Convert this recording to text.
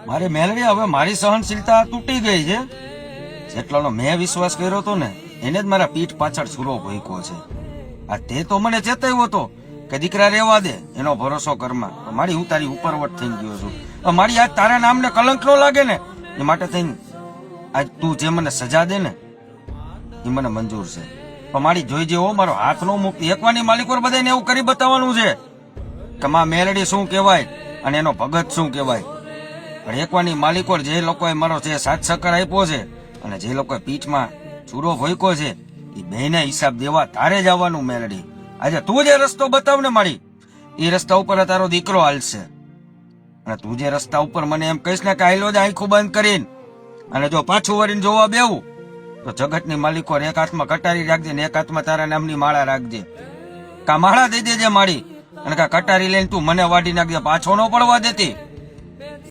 મારી મેલડી હવે મારી સહનશીલતા તૂટી ગઈ છે. જેટલાનો મેં વિશ્વાસ કર્યો હતો ને એને જ મારા પીઠ પાછળ છૂરો ભોંક્યો છે. આ તે તો મને ચેતાવ્યો હતો કે દીકરા રહેવા દે, એનો ભરોસો કરમાં. મારી હું તારી ઉપરવટ થઈ ગયો છું. મારી આજ તારા નામને કલંક ન લાગે ને એ માટે થઈને આજ તું જે મને સજા દે ને એ મને મંજૂર છે. પણ મારી જોઈ જેવો મારો હાથ નો મૂકતી. એકવાની માલિકોર બધાને એવું કરી બતાવવાનું છે કે માં મેલડી શું કહેવાય અને એનો ભગત શું કહેવાય. પણ એકવાની માલિકોર જે લોકોએ મારો જે સાથ સહકાર આપ્યો છે અને જે લોકોએ પીઠમાં ચૂરો ભોયકો છે એ બેને હિસાબ દેવા તારે જ આવવાનું. મેલડી આજે તું જે રસ્તો બતાવ ને મારી એ રસ્તા ઉપર તારો દીકરો હાલશે. અને તું જે રસ્તા ઉપર મને એમ કહીશ ને કે આયલો જ આંખું બંધ કરીને અને જો પાછું વળીને જોવા બેવું તો જગતની માલિકો એક હાથમાં કટારી રાખજે ને એક હાથમાં તારા નામની માળા રાખજે. કા માળા દઈ દેજે મારી અને કા કટારી લઈને તું મને વાડી નાખજે, પાછો ન પડવા દેતી.